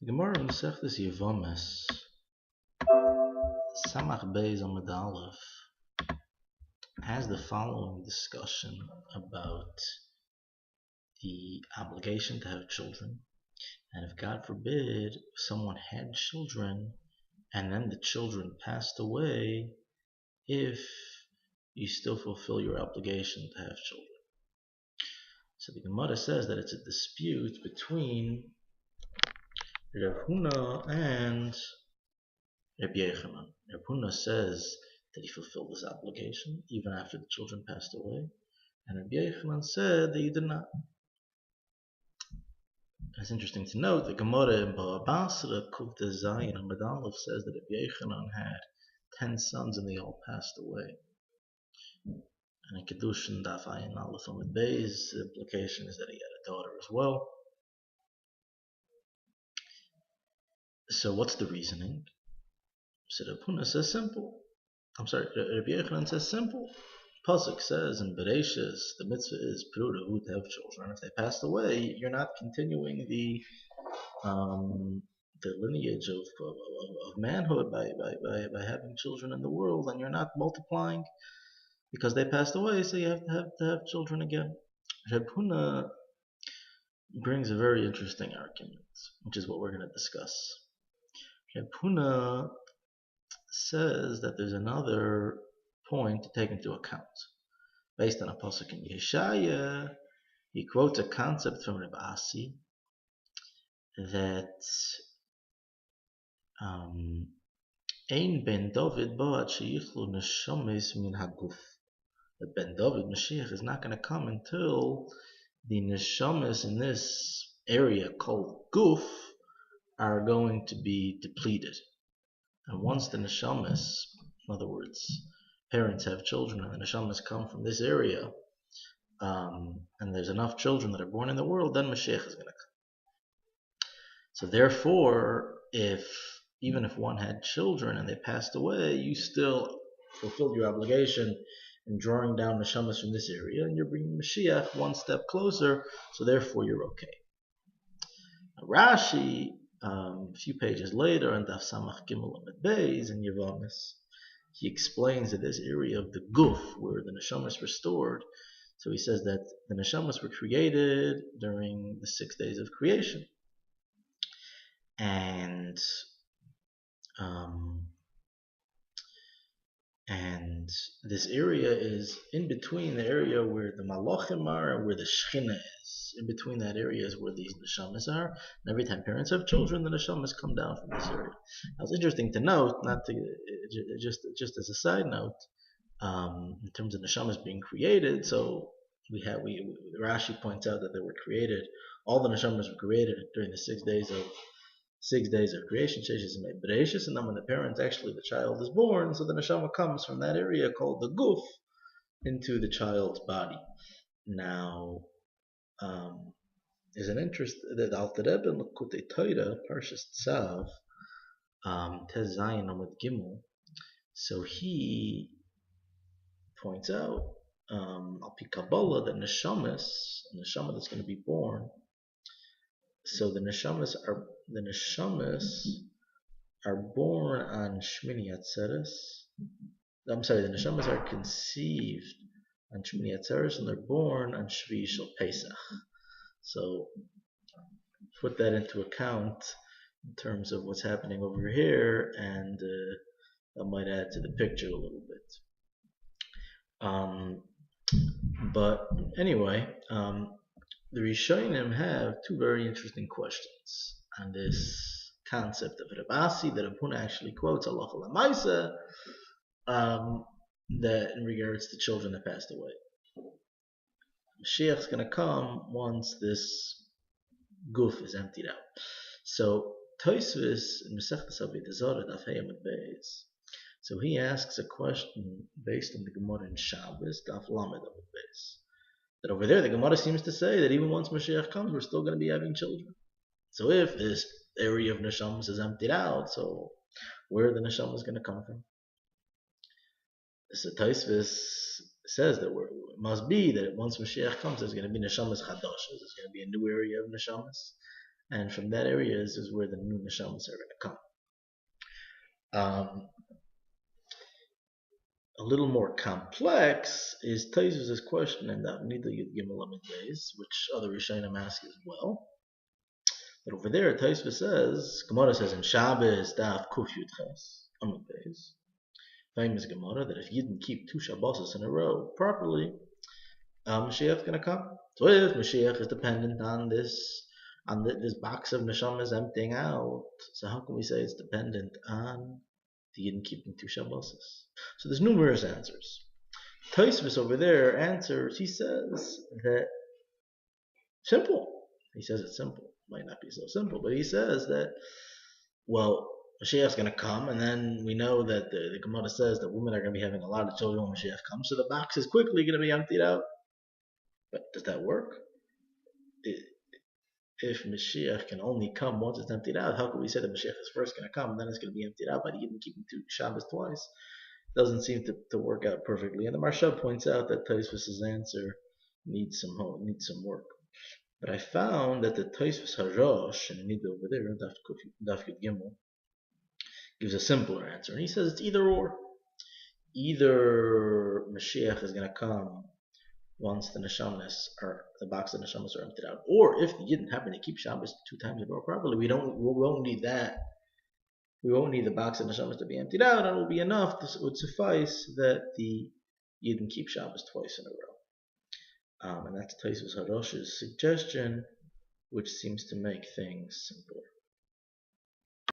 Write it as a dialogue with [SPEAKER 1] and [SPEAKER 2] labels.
[SPEAKER 1] The Gemara in Masechtas Yevomos, Samach Beis Amud Aleph, has the following discussion about the obligation to have children, and if God forbid someone had children and then the children passed away, if you still fulfill your obligation to have children. So the Gemara says that it's a dispute between Rav Huna and Rabbi Yochanan. Rabbi Huna says that he fulfilled his obligation even after the children passed away, and Rabbi Yochanan said that he did not. It's interesting to note the Gemara in Avoda Zora Lekutei Torah Amud Aleph says that Rabbi Yochanan had 10 sons and they all passed away. And in Kedushin Daf Ayin Aleph Amud Beis, the implication is that he had a daughter as well. So what's the reasoning? So Rabbi Huna says simple. Rabbi Yochanan says simple. Pasuk says in Bereshis, the mitzvah is prudahu to have children. If they passed away, you're not continuing the lineage of manhood by having children in the world, and you're not multiplying because they passed away. So you have to have children again. Rabbi Huna brings a very interesting argument, which is what we're going to discuss. Rabbi Huna says that there's another point to take into account. Based on a pasuk in Yeshaya, he quotes a concept from Reb Asi that Ein ben David bo'ad sheyichlu neshamis min haguf. That Ben David, Moshiach, is not going to come until the neshamis in this area called guf are going to be depleted. And once the neshamas, in other words, parents have children and the neshamas come from this area, and there's enough children that are born in the world, then Moshiach is going to come. So therefore, even if one had children and they passed away, you still fulfilled your obligation in drawing down neshamas from this area, and you're bringing Moshiach one step closer, so therefore you're okay. Now, Rashi, a few pages later, in Daf Samach Gimel Amud Beis in Yevomos, he explains that this area of the guf, where the neshamas were stored, so he says that the neshamas were created during the 6 days of creation, and this area is in between the area where the malachim are and where the shechina is. In between that area is where these neshamas are. And every time parents have children, the neshamas come down from this area. Now it's interesting to note, just as a side note, in terms of neshamas being created. So Rashi points out that they were created. All the neshamas were created during the 6 days of creation, and then when the parents, actually the child is born, so the neshama comes from that area called the guf into the child's body. Now, there's an interest that Alter Rebbe in Lekutei Torah, Parshas Tzav, Tez Zayin Amud Gimel, so he points out, Al Pi Kabbalah, that neshama that's going to be born, so the neshamas are born on Shmini Atzeres. The neshamas are conceived on Shmini Atzeres and they're born on Shvi Shel Pesach. So put that into account in terms of what's happening over here, and that might add to the picture a little bit. But anyway, the Rishonim have two very interesting questions on this concept of Reb Asi that Rabbi Huna actually quotes halacha l'maisa, that in regards to children that passed away. Mashiach is going to come once this guf is emptied out. So Tosfos in Masechtas Avoda Zora Daf Amud Beis, so he asks a question based on the Gemara in Shabbos Daf Lamed Amud Beis. That over there, the Gemara seems to say that even once Moshiach comes, we're still going to be having children. So if this area of neshamas is emptied out, so where are the neshamas going to come from? So Tosfos says that it must be that once Moshiach comes, there's going to be neshamas chadashas. There's going to be a new area of neshamas. and from that area is where the new neshamas are going to come. A little more complex is Tosfos' question in that Nidah Yud Gimel Amid Beis, which other Rishonim ask as well. But over there, Tosfos says, Gemara says in Shabbos Daf Kuf Yud Ches Amid Beis, famous Gemara, that if you didn't keep 2 Shabbos in a row properly, Mashiach is going to come. So if Mashiach is dependent on this box of neshamas emptying out, so how can we say it's dependent on the Yidden keeping 2 Shabbos? So there's numerous answers. Tosfos over there answers, he says that simple. He says it's simple. Might not be so simple, but he says that, well, Mashiach's going to come, and then we know that the Gemara says that women are going to be having a lot of children when Mashiach comes, so the box is quickly going to be emptied out. But does that work? If Mashiach can only come once it's emptied out, how can we say that Mashiach is first going to come and then it's going to be emptied out by the Yidden keeping 2 Shabbos twice? Doesn't seem to work out perfectly. And the Maharsha points out that Tosfos' answer needs some work. But I found that the Tosfos Harosh and Nidah over there, Daf Yud Gimel, gives a simpler answer, and he says it's either or. Either Mashiach is going to come once the box of neshamas are emptied out, or if you didn't happen to keep Shabbos 2 times in a row properly, we won't need that. We won't need the box of neshamas to be emptied out, and it will be enough. It would suffice that you didn't keep Shabbos twice in a row. And that's Tosfos Harosh's suggestion, which seems to make things simpler.